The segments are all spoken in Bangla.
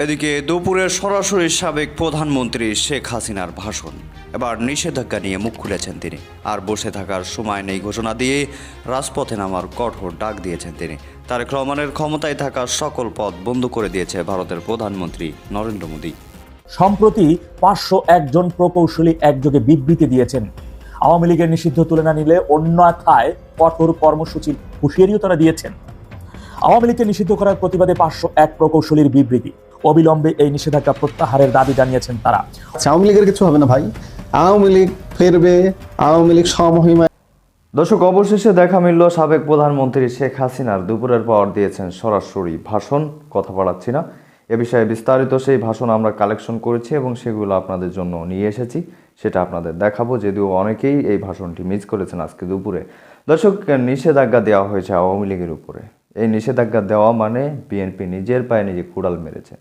এদিকে দুপুরে সরাসরি সাবেক প্রধানমন্ত্রী শেখ হাসিনার ভাষণ। এবার নিষেধাজ্ঞা নিয়ে মুখ খুলেছেন তিনি। আর বসে থাকার সময় নেই ঘোষণা দিয়ে রাজপথে নামার কঠোর ডাক দিয়েছেন তিনি। তারেক রহমানের ক্ষমতায় থাকা সকল পদ বন্ধ করে দিয়েছে ভারতের প্রধানমন্ত্রী নরেন্দ্র মোদী। সম্প্রতি 501 জন প্রকৌশলী একযোগে বিবৃতি দিয়েছেন। আওয়ামী লীগের নিষিদ্ধ তুলে না নিলে অন্যথায় কঠোর কর্মসূচির হুঁশিয়ারিও তারা দিয়েছেন। আওয়ামী লীগকে নিষিদ্ধ করার প্রতিবাদে 501 প্রকৌশলীর বিবৃতি। অবিলম্বে এই নিষেধাজ্ঞা প্রত্যাহারের দাবি জানিয়েছেন তারা। আওয়ামী লীগের কিছু হবে না ভাই, আওয়ামী লীগ ফিরবে, আওয়ামী লীগ সমহিমায়। দর্শক, অবশেষে দেখা মিলল সাবেক প্রধানমন্ত্রী শেখ হাসিনার। দুপুরের পর দিয়েছেন সরাসরি ভাষণ। কথা বাড়াচ্ছি না, এ বিষয়ে বিস্তারিত সেই ভাষণ আমরা কালেকশন করেছি এবং সেগুলো আপনাদের জন্য নিয়ে এসেছি, সেটা আপনাদের দেখাবো। যদিও অনেকেই এই ভাষণটি মিস করেছেন আজকে দুপুরে। দর্শক, নিষেধাজ্ঞা দেওয়া হয়েছে আওয়ামী লীগের উপরে। এই নিষেধাজ্ঞা দেওয়া মানে বিএনপি নিজের পায়ে নিজে কুড়াল মেরেছে।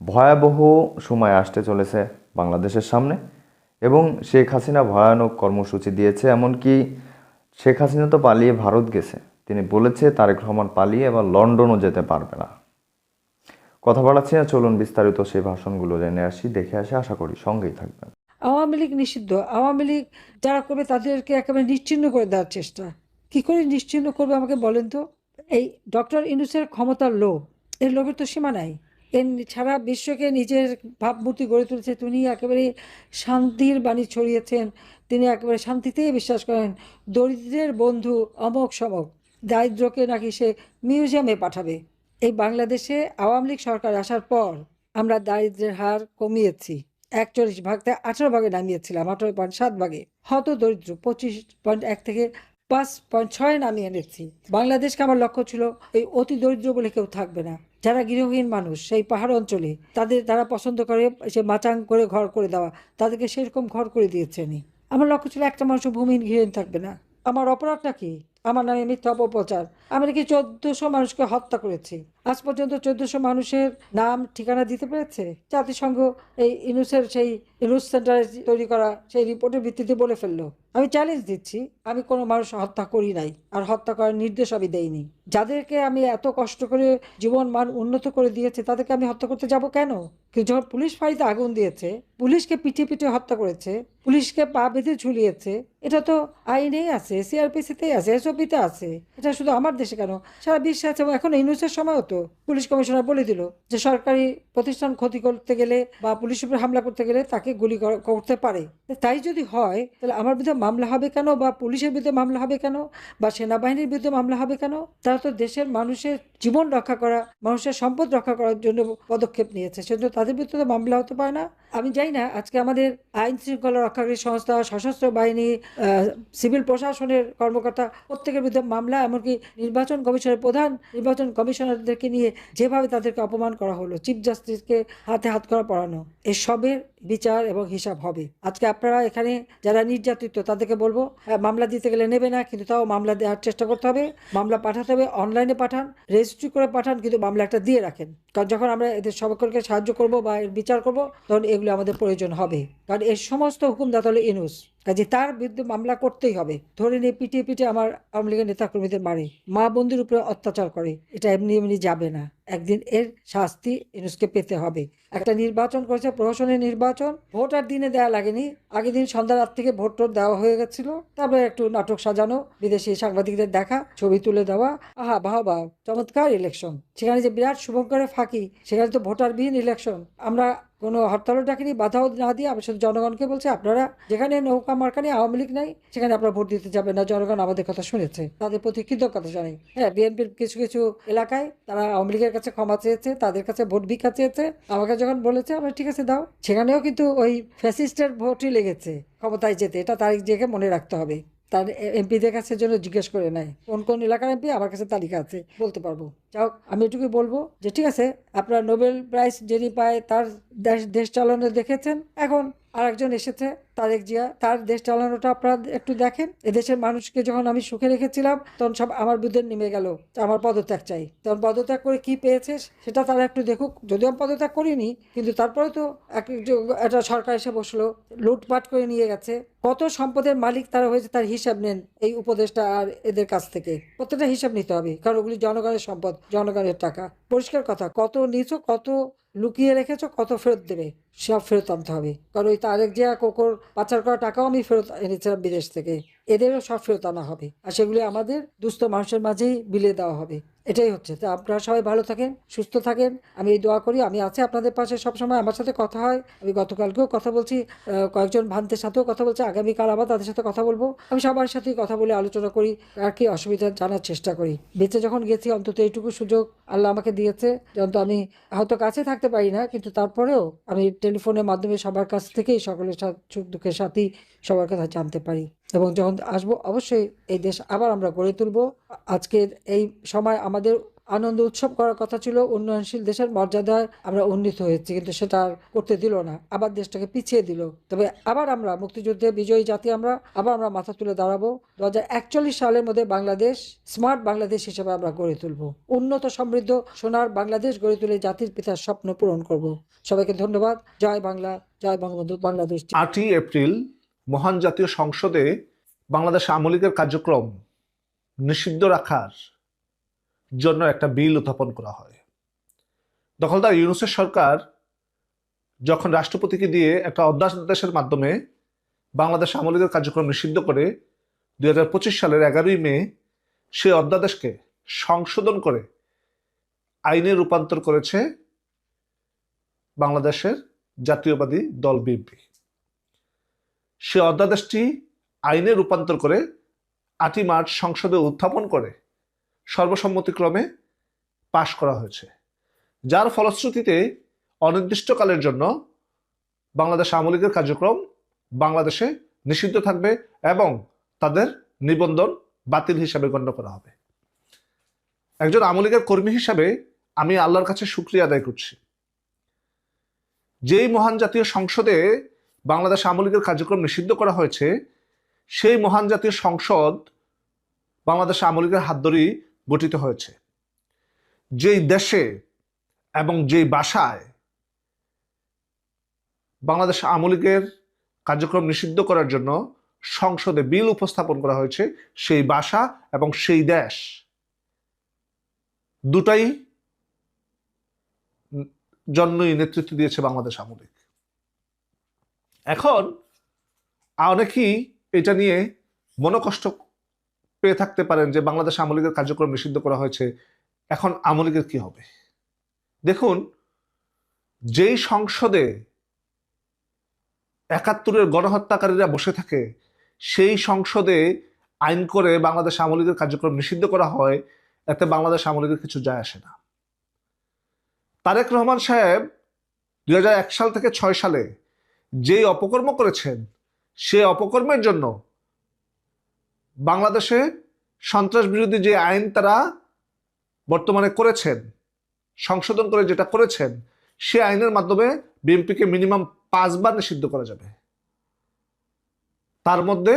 ভয়াবহ সময় আসতে চলেছে বাংলাদেশের সামনে এবং শেখ হাসিনা ভয়ানক কর্মসূচি দিয়েছে। এমনকি শেখ হাসিনা তো পালিয়ে ভারত গেছে। তিনি বলেছে তারেক রহমান পালিয়ে এবার লন্ডনও যেতে পারবে না। কথা বাড়াচ্ছি না, চলুন বিস্তারিত সেই ভাষণগুলো জেনে আসি, দেখে আসি। আশা করি সঙ্গেই থাকবেন। আওয়ামী লীগ নিষিদ্ধ, আওয়ামী লীগ যারা করবে তাদেরকে একেবারে নিশ্চিহ্ন করে দেওয়ার চেষ্টা। কি করে নিশ্চিহ্ন করবে আমাকে বলেন তো? এই ডক্টর ইউনূসের ক্ষমতার লোভ, এর লোভের তো সীমা নাই। এর সারা বিশ্বকে নিজের ভাবমূর্তি গড়ে তুলেছে। তিনি একেবারে শান্তির বাণী ছড়িয়েছেন। তিনি একেবারে শান্তিতেই বিশ্বাস করেন। দরিদ্রের বন্ধু অমক সমক, দারিদ্রকে নাকি সে মিউজিয়ামে পাঠাবে। এই বাংলাদেশে আওয়ামী লীগ সরকার আসার পর আমরা দারিদ্রের হার কমিয়েছি। 41 ভাগ থেকে 18 ভাগে নামিয়েছিলাম, 18.7 ভাগে। হত দরিদ্র 25.1 থেকে 5.6 নামিয়ে এনেছি। বাংলাদেশকে আমার লক্ষ্য ছিল এই অতি দরিদ্র বলে কেউ থাকবে না। যারা গৃহহীন মানুষ সেই পাহাড় অঞ্চলে, তারা পছন্দ করে সে মাচাং করে ঘর করে দেওয়া, তাদেরকে সেরকম ঘর করে দিয়েছেন। আমার লক্ষ্য ছিল একটা মানুষ ভূমিহীন গৃহহীন থাকবে না। আমার অপরাধটা কি? আমার নামে মিথ্যা অপপ্রচার। আমি নাকি 1400 মানুষকে হত্যা করেছি। আজ পর্যন্ত 1400 মানুষের নাম ঠিকানা দিতে পেরেছে জাতিসংঘ। এই ইউনূসের সেই ইউনূস সেন্টারে তৈরি করা সেই রিপোর্টের ভিত্তিতে বলে ফেললো। আমি চ্যালেঞ্জ দিচ্ছি, আমি কোনো মানুষ হত্যা করি নাই, আর হত্যা করার নির্দেশ আমি দেইনি। যাদেরকে আমি এত কষ্ট করে জীবন মান উন্নত করে দিয়েছে তাদেরকে আমি হত্যা করতে যাব কেন? কিন্তু যখন পুলিশ ফাঁড়িতে আগুন দিয়েছে, পুলিশকে পিটিয়ে পিটিয়ে হত্যা করেছে, পুলিশকে পা বেঁধে ঝুলিয়েছে, এটা তো আইনেই আছে, সিআরপিসিতেই আছে, এসওপিতে আছে। এটা শুধু আমার দেশে কেন, সারা বিশ্বে আছে। এবং এখন ইউনূসের সময়ও তো পুলিশ কমিশনার বলে দিল যে সরকারি প্রতিষ্ঠান ক্ষতি করতে গেলে বা পুলিশের উপর হামলা করতে গেলে তাকে গুলি করতে পারে। তাই যদি হয় তাহলে আমার বিরুদ্ধে মামলা হবে কেন, বা পুলিশের বিরুদ্ধে মামলা হবে কেন, বা সেনাবাহিনীর বিরুদ্ধে মামলা হবে কেন? তারা তো দেশের মানুষের জীবন রক্ষা করা, মানুষের সম্পদ রক্ষা করার জন্য পদক্ষেপ নিয়েছে, সেজন্য তাদের বিরুদ্ধে তো মামলা হতে পারে না। আমি জানি না আজকে আমাদের আইন শৃঙ্খলা রক্ষাকারী সংস্থা, সশস্ত্র বাহিনী, সিভিল প্রশাসনের কর্মকর্তা প্রত্যেকের বিরুদ্ধে মামলা, এমনকি নির্বাচন কমিশনের প্রধান, নির্বাচন কমিশনারদেরকে নিয়ে যেভাবে তাদেরকে অপমান করা হলো, চিফ জাস্টিসকে হাতে হাত করা পড়ানো, এসবের বিচার এবং হিসাব হবে। আজকে আপনারা এখানে যারা নির্যাতিত তাদেরকে বলবো, মামলা দিতে গেলে নেবে না, কিন্তু তাও মামলা দেওয়ার চেষ্টা করতে হবে। মামলা পাঠাতে হবে, অনলাইনে পাঠান, রেজিস্ট্রি করে পাঠান, কিন্তু মামলা একটা দিয়ে রাখেন। কারণ যখন আমরা এদের সকলকে সাহায্য করব বা এর বিচার করব, তখন এগুলো আমাদের প্রয়োজন হবে। কারণ এর সমস্ত হুকুমদাতা হলো ইউনূস, কাজে তার বিরুদ্ধে মামলা করতেই হবে। ধরে নিয়ে পিটিয়ে পিটিয়ে আমার আওয়ামী লীগের নেতাকর্মীদের মারে, মা বন্ধুর উপরে অত্যাচার করে, এটা এমনি এমনি যাবে না। একদিন এর শাস্তি ইউনূসকে পেতে হবে। একটা নির্বাচন করেছে, প্রহসনের নির্বাচন, ভোট আর দিনে দেওয়া লাগেনি, আগের দিন সন্ধ্যা রাত থেকে ভোট টোট দেওয়া হয়ে গেছিল। তারপরে একটু নাটক সাজানো, বিদেশি সাংবাদিকদের দেখা, ছবি তুলে দেওয়া, আহা বাহ বাহ, চমৎকার ইলেকশন। সেখানে যে বিরাট শুভঙ্করের ফাঁকি, সেখানে তো ভোটারবিহীন ইলেকশন। আমরা কোনো হরতালও ডাকিনি, বাধাও না দিয়ে আমি শুধু জনগণকে বলছি, আপনারা যেখানে নৌকা মার্কা নিয়ে আওয়ামী লীগ নাই সেখানে আপনারা ভোট দিতে যাবেন না। জনগণ আমাদের কথা শুনেছে, তাদের প্রতি কৃতজ্ঞতা জানাই। হ্যাঁ, বিএনপির কিছু কিছু এলাকায় তারা আওয়ামী লীগের কাছে ক্ষমা চেয়েছে, তাদের কাছে ভোট ভিক্ষা চেয়েছে, আমাকে যখন বলেছে আমরা ঠিক আছে দাও, সেখানেও কিন্তু ওই ফ্যাসিস্টের ভোটই লেগেছে ক্ষমতায় যেতে। এটা তারিখ জেগে মনে রাখতে হবে। তার এমপিদের কাছে জন্য জিজ্ঞেস করে নেয় কোন কোন এলাকার এমপি, আমার কাছে তালিকা আছে, বলতে পারবো। যাও, আমি এটুকুই বলবো যে ঠিক আছে, আপনারা নোবেল প্রাইজ যিনি পায় তার দেশ চালানো দেখেছেন, এখন আরেকজন এসেছে, তারেক জিয়া, তার দেশ চালানোটা আপনারা একটু দেখেন। এদেশের মানুষকে যখন আমি সুখে রেখেছিলাম তখন সব আমার বিরুদ্ধে নেমে গেল, আমার পদত্যাগ চাই। তখন পদত্যাগ করে কি পেয়েছে সেটা তারা একটু দেখুক। যদিও আমি পদত্যাগ করিনি, কিন্তু তারপরে তো একটা সরকার এসে বসলো, লুটপাট করে নিয়ে গেছে। কত সম্পদের মালিক তারা হয়েছে তার হিসাব নেন এই উপদেষ্টা আর এদের কাছ থেকে। প্রত্যেকটা হিসাব নিতে হবে, কারণ ওগুলি জনগণের সম্পদ, জনগণের টাকা। পরিষ্কার কথা, কত নিছো, কত লুকিয়ে রেখেছো, কত ফেরত দেবে, সব ফেরত আনতে হবে। কারণ ওই তারেক জিয়া কোকোর পাচার করা টাকাও আমি ফেরত এনেছিলাম বিদেশ থেকে, এদেরও সব ফেরত আনা হবে, আর সেগুলি আমাদের দুস্থ মানুষের মাঝেই বিলিয়ে দেওয়া হবে। এটাই হচ্ছে। তো আপনারা সবাই ভালো থাকেন, সুস্থ থাকেন, আমি এই দোয়া করি। আমি আছি আপনাদের পাশে সবসময়, আমার সাথে কথা হয়, আমি গতকালকেও কথা বলছি, কয়েকজন ভান্তের সাথেও কথা বলছি, আগামীকাল আবার তাদের সাথে কথা বলবো। আমি সবার সাথেই কথা বলে আলোচনা করি, আর কি অসুবিধা জানার চেষ্টা করি। বেঁচে যখন গেছি অন্তত এইটুকু সুযোগ আল্লাহ আমাকে দিয়েছে, যখন আমি হয়তো কাছে থাকতে পারি না, কিন্তু তারপরেও আমি টেলিফোনের মাধ্যমে সবার কাছ থেকেই সকলের সুখ দুঃখের সাথেই সবার কথা জানতে পারি। এবং যখন আসবো অবশ্যই এই দেশ আবার আমরা গড়ে তুলবো। আজকের এই সময় আমাদের আনন্দ উৎসব করার কথা ছিল, উন্নয়নশীল দেশের মর্যাদায় আমরা উন্নীত হয়েছি, কিন্তু সেটা আর করতে দিল না, আবার দেশটাকে পিছিয়ে দিল। তবে আবার আমরা মুক্তিযুদ্ধে বিজয়ী জাতি, আবার আমরা মাথা তুলে দাঁড়াবো। 2041 সালের মধ্যে বাংলাদেশ স্মার্ট বাংলাদেশ হিসেবে আমরা গড়ে তুলবো, উন্নত সমৃদ্ধ সোনার বাংলাদেশ গড়ে তুলে জাতির পিতার স্বপ্ন পূরণ করব। সবাইকে ধন্যবাদ। জয় বাংলা, জয় বঙ্গবন্ধু, বাংলাদেশ। 8ই এপ্রিল মহান জাতীয় সংসদে বাংলাদেশ আওয়ামী লীগের কার্যক্রম নিষিদ্ধ রাখার জন্য একটা বিল উত্থাপন করা হয়। দখলদার ইউনূসের সরকার যখন রাষ্ট্রপতিকে দিয়ে একটা অধ্যাদেশের মাধ্যমে বাংলাদেশ আওয়ামী লীগের কার্যক্রম নিষিদ্ধ করে 2025 সালের 11ই মে সেই অধ্যাদেশকে সংশোধন করে আইনে রূপান্তর করেছে বাংলাদেশের জাতীয়বাদী দল বিএনপি। সে অধ্যাদেশটি আইনে রূপান্তর করে 8ই মার্চ সংসদে উত্থাপন করে সর্বসম্মতিক্রমে পাশ করা হয়েছে, যার ফলশ্রুতিতে অনির্দিষ্টকালের জন্য বাংলাদেশ আওয়ামী লীগের কার্যক্রম বাংলাদেশে নিষিদ্ধ থাকবে এবং তাদের নিবন্ধন বাতিল হিসাবে গণ্য করা হবে। একজন আওয়ামী লীগের কর্মী হিসাবে আমি আল্লাহর কাছে শুকরিয়া আদায় করছি, যেই মহান জাতীয় সংসদে বাংলাদেশ আওয়ামী লীগের কার্যক্রম নিষিদ্ধ করা হয়েছে, সেই মহান জাতীয় সংসদ বাংলাদেশ আওয়ামী লীগের হাত ধরেই গঠিত হয়েছে। যেই দেশে এবং যেই ভাষায় বাংলাদেশ আওয়ামী লীগের কার্যক্রম নিষিদ্ধ করার জন্য সংসদে বিল উপস্থাপন করা হয়েছে, সেই ভাষা এবং সেই দেশ দুটাই জন্যই নেতৃত্ব দিয়েছে বাংলাদেশ আওয়ামী লীগ। এখন অনেকেই এটা নিয়ে মনোকষ্ট পেয়ে থাকতে পারেন যে বাংলাদেশ আওয়ামী লীগের কার্যক্রম নিষিদ্ধ করা হয়েছে, এখন আওয়ামী লীগের কি হবে? দেখুন, যেই সংসদে 71-এর গণহত্যাকারীরা বসে থাকে, সেই সংসদে আইন করে বাংলাদেশ আওয়ামী লীগের কার্যক্রম নিষিদ্ধ করা হয়, এতে বাংলাদেশ আওয়ামী লীগের কিছু যায় আসে না। তারেক রহমান সাহেব 2001 সাল থেকে 6 সালে যেই অপকর্ম করেছেন, সেই অপকর্মের জন্য বাংলাদেশে সন্ত্রাস বিরোধী যে আইন তারা বর্তমানে করেছেন, সংশোধন করে যেটা করেছেন, সে আইনের মাধ্যমে বিএনপিকে মিনিমাম 5 বার নিষিদ্ধ করা যাবে। তার মধ্যে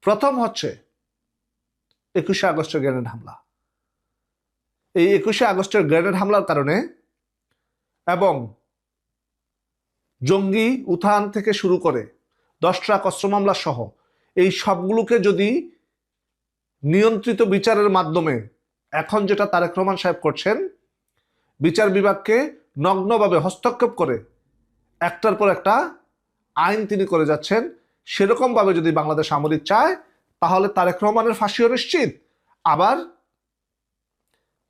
প্রথম হচ্ছে 21শে আগস্টের গ্রেনেড হামলা। এই 21শে আগস্টের গ্রেনেড হামলার কারণে এবং জঙ্গি উত্থান থেকে শুরু করে 10 ট্রাক অস্ত্র মামলা সহ এই সবগুলোকে যদি নিয়ন্ত্রিত বিচারের মাধ্যমে এখন যেটা তারেক রহমান সাহেব করছেন, বিচার বিভাগকে নগ্নভাবে হস্তক্ষেপ করে একটার পর একটা আইন তিনি করে যাচ্ছেন, সেরকমভাবে যদি বাংলাদেশ আওয়ামী লীগ চায়, তাহলে তারেক রহমানের ফাঁসিও নিশ্চিত, আবার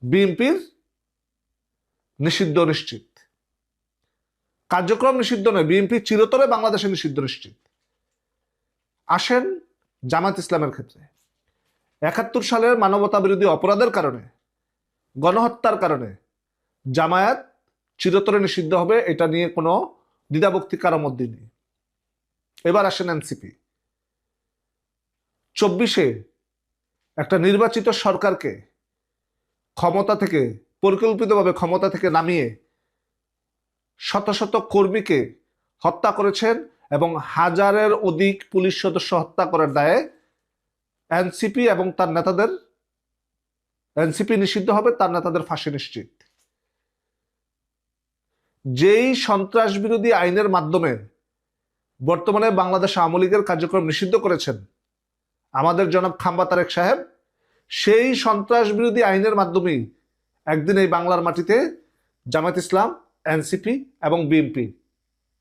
বিএনপির নিষিদ্ধ নিশ্চিত। কার্যক্রম নিষিদ্ধ নয়, বিএনপি চিরতরে বাংলাদেশে নিষিদ্ধ নিশ্চিত। আসেন জামাত ইসলামের ক্ষেত্রে, 71 সালের মানবতা বিরোধী অপরাধের কারণে, গণহত্যার কারণে জামায়াত চিরতরে নিষিদ্ধ হবে, এটা নিয়ে কোনো দ্বিধাভক্তি কারোর মধ্যে নেই। এবার আসেন এনসিপি। 24-এ একটা নির্বাচিত সরকারকে ক্ষমতা থেকে পরিকল্পিতভাবে ক্ষমতা থেকে নামিয়ে শত শত কর্মীকে হত্যা করেছেন এবং হাজারের অধিক পুলিশ সদস্য হত্যা করার দায়ে এনসিপি এবং তার নেতাদের, এনসিপি নিষিদ্ধ হবে, তার নেতাদের ফাঁসি নিশ্চিত। যেই সন্ত্রাস বিরোধী আইনের মাধ্যমে বর্তমানে বাংলাদেশ আওয়ামী লীগের কার্যক্রম নিষিদ্ধ করেছেন আমাদের জনাব খাম্বা তারেক সাহেব, সেই সন্ত্রাস বিরোধী আইনের মাধ্যমেই একদিন এই বাংলার মাটিতে জামায়াত ইসলাম, এনসিপি এবং বিএনপি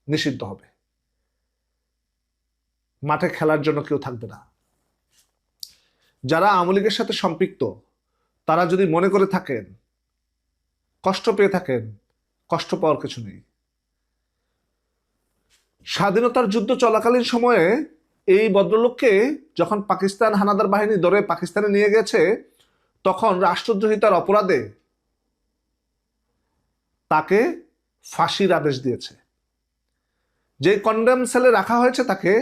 নিষিদ্ধ হবে। মাঠে খেলার জন্য কেউ থাকবে না। যারা আওয়ামী লীগের সাথে সম্পৃক্ত তারা যদি মনে করে থাকেন, কষ্ট পেয়ে থাকেন, কষ্ট পাওয়ার কিছু নেই। স্বাধীনতার যুদ্ধ চলাকালীন সময়ে এই ভদ্রলোককে যখন পাকিস্তান হানাদার বাহিনী ধরে পাকিস্তানে নিয়ে গেছে, তখন রাষ্ট্রদ্রোহিতার অপরাধে তাকে ফাঁসির আদেশ দিয়েছে। যে কন্ডেম সেলে রাখা হয়েছে তাকে,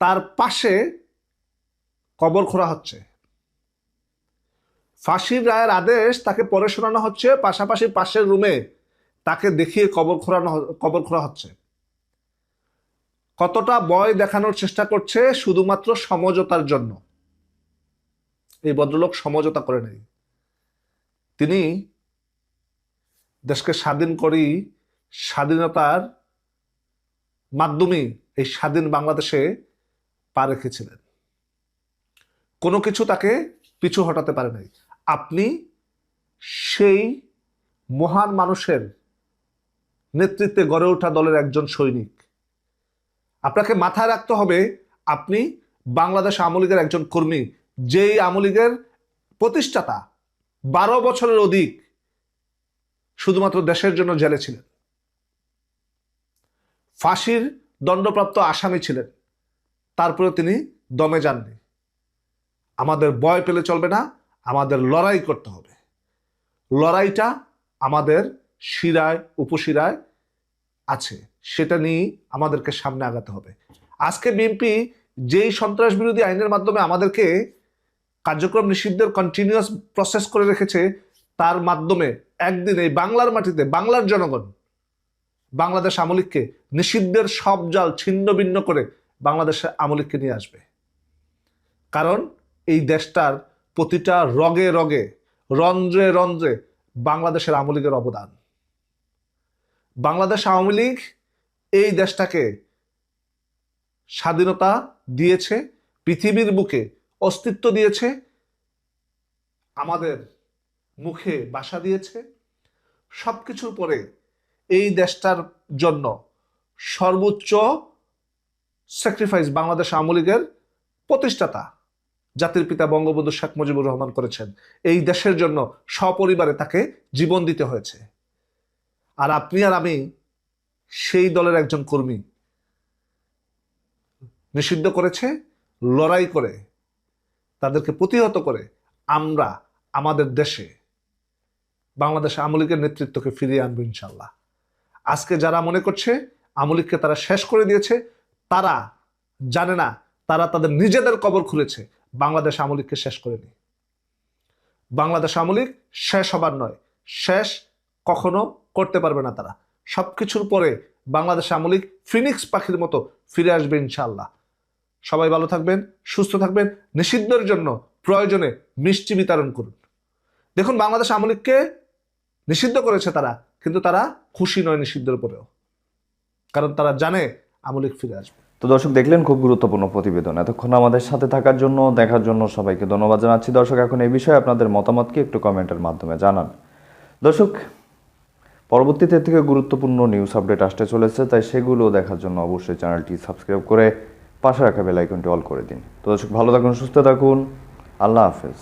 তার পাশে কবর খোঁড়া হচ্ছে। ফাঁসির রায়ের আদেশ তাকে পরে শোনানো হচ্ছে, পাশাপাশি পাশের রুমে তাকে দেখিয়ে কবর খোঁড়া হচ্ছে। কতটা ভয় দেখানোর চেষ্টা করছে শুধুমাত্র সমঝোতার জন্য। এই ভদ্রলোক সমঝোতা করে নেই। তিনি দেশকে স্বাধীন করেই স্বাধীনতার মাধ্যমে এই স্বাধীন বাংলাদেশে পা রেখেছিলেন। কোনো কিছু তাকে পিছু হটাতে পারে নাই। আপনি সেই মহান মানুষের নেতৃত্বে গড়ে ওঠা দলের একজন সৈনিক। আপনাকে মাথায় রাখতে হবে আপনি বাংলাদেশ আওয়ামী লীগের একজন কর্মী, যেই আওয়ামী লীগের প্রতিষ্ঠাতা 12 বছরের অধিক শুধুমাত্র দেশের জন্য জেলে ছিলেন, ফাঁসির দণ্ডপ্রাপ্ত আসামি ছিলেন, তারপরে তিনি দমে যাননি। আমাদের ভয় পেলে চলবে না, আমাদের লড়াই করতে হবে। লড়াইটা আমাদের শিরায় উপশিরায় আছে, সেটা নিয়ে আমাদেরকে সামনে আগাতে হবে। আজকে বিএনপি যেই সন্ত্রাস বিরোধী আইনের মাধ্যমে আমাদেরকে কার্যক্রম নিষিদ্ধের কন্টিনিউয়াস প্রসেস করে রেখেছে, তার মাধ্যমে একদিন এই বাংলার মাটিতে বাংলার জনগণ বাংলাদেশ আওয়ামী লীগকে নিষিদ্ধের সব জাল ছিন্ন ভিন্ন করে বাংলাদেশের আওয়ামী লীগকে নিয়ে আসবে। কারণ এই দেশটার প্রতিটা রগে রগে, রন্ধ্রে রন্ধ্রে বাংলাদেশের আওয়ামী লীগের অবদান। বাংলাদেশ আওয়ামী লীগ এই দেশটাকে স্বাধীনতা দিয়েছে, পৃথিবীর বুকে অস্তিত্ব দিয়েছে, আমাদের মুখে বাসা দিয়েছে। সবকিছুর পরে এই দেশটার জন্য সর্বোচ্চ স্যাক্রিফাইস বাংলাদেশ আওয়ামী লীগের প্রতিষ্ঠাতা জাতির পিতা বঙ্গবন্ধু শেখ মুজিবুর রহমান করেছেন। এই দেশের জন্য সপরিবারে তাকে জীবন দিতে হয়েছে। আর আপনি আর আমি সেই দলের একজন কর্মী। নিষিদ্ধ করেছে, লড়াই করে তাদেরকে প্রতিহত করে আমরা আমাদের দেশে বাংলাদেশ আওয়ামী লীগের নেতৃত্বকে ফিরিয়ে আনবো ইনশাল্লাহ। আজকে যারা মনে করছে আওয়ামী লীগকে তারা শেষ করে দিয়েছে, তারা জানে না তারা তাদের নিজেদের কবর খুলেছে। বাংলাদেশ আওয়ামী লীগকে শেষ করেনি। বাংলাদেশ আওয়ামী লীগ শেষ হবার নয়, শেষ কখনো করতে পারবে না তারা। সবকিছুর পরে বাংলাদেশ আওয়ামী লীগ ফিনিক্স পাখির মতো ফিরে আসবে ইনশাআল্লাহ। সবাই ভালো থাকবেন, সুস্থ থাকবেন। নিষিদ্ধের জন্য প্রয়োজনে মিষ্টি বিতরণ করুন। দেখুন, বাংলাদেশ আওয়ামী লীগকে নিষিদ্ধ করেছে তারা, কিন্তু তারা খুশি নয় নিষিদ্ধের উপরেও, কারণ তারা জানে আওয়ামী লীগ ফিরে আসবে। তো দর্শক, দেখলেন খুব গুরুত্বপূর্ণ প্রতিবেদন। এতক্ষণ আমাদের সাথে থাকার জন্য, দেখার জন্য সবাইকে ধন্যবাদ জানাচ্ছি। দর্শক, এখন এই বিষয়ে আপনাদের মতামতকে একটু কমেন্টের মাধ্যমে জানান। দর্শক, পরবর্তীতে থেকে গুরুত্বপূর্ণ নিউজ আপডেট আসতে চলেছে, তাই সেগুলো দেখার জন্য অবশ্যই চ্যানেলটি সাবস্ক্রাইব করে পাশে রাখা বেল আইকনটি অল করে দিন। তো দর্শক, ভালো থাকুন, সুস্থ থাকুন, আল্লাহ হাফেজ।